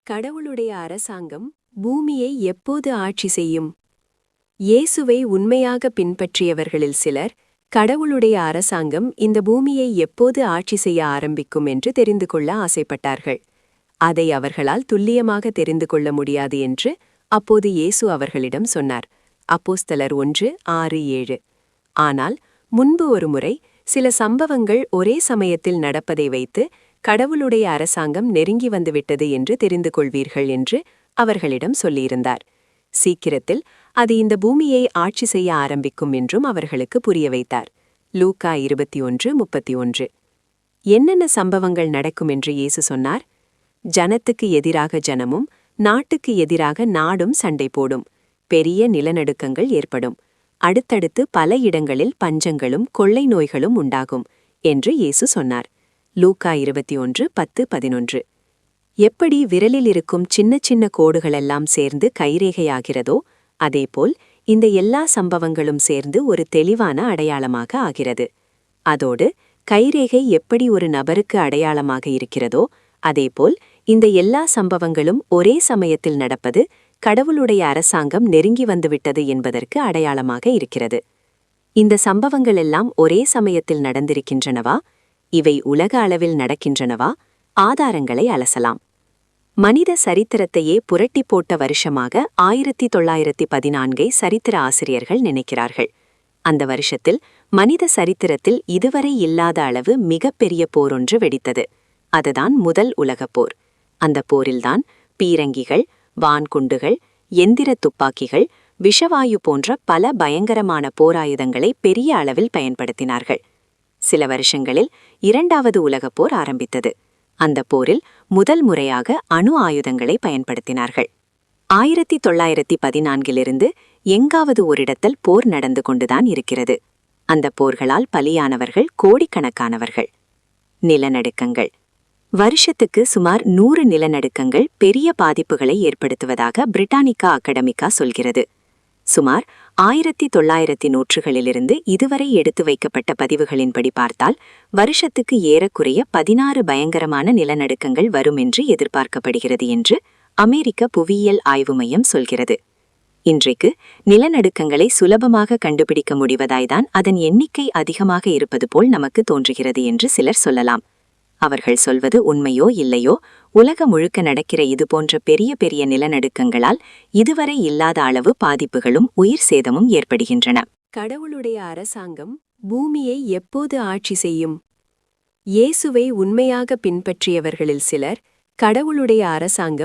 கடவுளுடைய அரசாங்கம் பூமியை எப்போது ஆட்சி செய்யும்? இயேசுவை உண்மையாக பின்பற்றியவர்களில் சிலர், கடவுளுடைய அரசாங்கம் இந்த பூமியை எப்போது ஆட்சி செய்ய ஆரம்பிக்கும் என்று தெரிந்து கொள்ள ஆசைப்பட்டார்கள். அதை அவர்களால் துல்லியமாக தெரிந்து கொள்ள முடியாது என்று அப்போது இயேசு அவர்களிடம் சொன்னார். அப்போஸ்தலர் 1:6-7. ஆனால் முன்பு ஒருமுறை சில சம்பவங்கள் ஒரே சமயத்தில் நடப்பதை வைத்து கடவுளுடைய அரசாங்கம் நெருங்கி வந்துவிட்டது என்று தெரிந்து கொள்வீர்கள் என்று அவர்களிடம் சொல்லியிருந்தார். சீக்கிரத்தில் அது இந்த பூமியை ஆட்சி செய்ய ஆரம்பிக்கும் என்றும் அவர்களுக்கு புரிய வைத்தார். லூக்கா 21:31. என்னென்ன சம்பவங்கள் நடக்கும் என்று இயேசு சொன்னார்? ஜனத்துக்கு எதிராக ஜனமும் நாட்டுக்கு எதிராக நாடும் சண்டை போடும். பெரிய நிலநடுக்கங்கள் ஏற்படும். அடுத்தடுத்து பல இடங்களில் பஞ்சங்களும் கொள்ளை நோய்களும் உண்டாகும் என்று இயேசு சொன்னார். லூக்கா 21:10-11. எப்படி விரலில் இருக்கும் சின்ன சின்ன கோடுகளெல்லாம் சேர்ந்து கைரேகையாகிறதோ அதேபோல் இந்த எல்லா சம்பவங்களும் சேர்ந்து ஒரு தெளிவான அடையாளமாக ஆகிறது. அதோடு கைரேகை எப்படி ஒரு நபருக்கு அடையாளமாக இருக்கிறதோ அதேபோல் இந்த எல்லா சம்பவங்களும் ஒரே சமயத்தில் நடப்பது கடவுளுடைய அரசாங்கம் நெருங்கி வந்துவிட்டது என்பதற்கு அடையாளமாக இருக்கிறது. இந்த சம்பவங்களெல்லாம் ஒரே சமயத்தில் நடந்திருக்கின்றனவா? இவை உலக அளவில் நடக்கின்றனவா? ஆதாரங்களை அலசலாம். மனித சரித்திரத்தையே புரட்டி போட்ட வருஷமாக 1914 சரித்திர ஆசிரியர்கள் நினைக்கிறார்கள். அந்த வருஷத்தில் மனித சரித்திரத்தில் இதுவரை இல்லாத அளவு மிகப்பெரிய போரொன்று வெடித்தது. அதுதான் முதல் உலகப் போர். அந்த போரில்தான் பீரங்கிகள், வான்குண்டுகள், எந்திர துப்பாக்கிகள், விஷவாயு போன்ற பல பயங்கரமான போராயுதங்களை பெரிய அளவில் பயன்படுத்தினார்கள். சில வருஷங்களில் இரண்டாவது உலகப் போர் ஆரம்பித்தது. அந்த போரில் முதல் முறையாக அணு ஆயுதங்களை பயன்படுத்தினார்கள். 1914 எங்காவது ஓரிடத்தில் போர் நடந்து கொண்டுதான் இருக்கிறது. அந்த போர்களால் பலியானவர்கள் கோடிக்கணக்கானவர்கள். நிலநடுக்கங்கள். வருஷத்துக்கு சுமார் 100 நிலநடுக்கங்கள் பெரிய பாதிப்புகளை ஏற்படுத்துவதாக பிரிட்டானிக்கா அகடமிக்கா சொல்கிறது. சுமார் 1900களிலிருந்து இதுவரை எடுத்து வைக்கப்பட்ட பதிவுகளின்படி பார்த்தால் வருஷத்துக்கு ஏறக்குறைய 16 பயங்கரமான நிலநடுக்கங்கள் வரும் என்று எதிர்பார்க்கப்படுகிறது என்று அமெரிக்க புவியியல் ஆய்வு மையம் சொல்கிறது. இன்றைக்கு நிலநடுக்கங்களை சுலபமாக கண்டுபிடிக்க முடிவதாய்தான் அதன் எண்ணிக்கை அதிகமாக இருப்பது போல் நமக்கு தோன்றுகிறது என்று சிலர் சொல்லலாம். அவர்கள் சொல்வது உண்மையோ இல்லையோ, உலகம் முழுக்க நடக்கிற இதுபோன்ற பெரிய பெரிய நிலநடுக்கங்களால் இதுவரை இல்லாத அளவு பாதிப்புகளும் உயிர் சேதமும் ஏற்படுகின்றன. கடவுளுடைய அரசாங்கம் பூமியை எப்போது ஆட்சி செய்யும்? இயேசுவை உண்மையாக பின்பற்றியவர்களில் சிலர், கடவுளுடைய அரசாங்கம்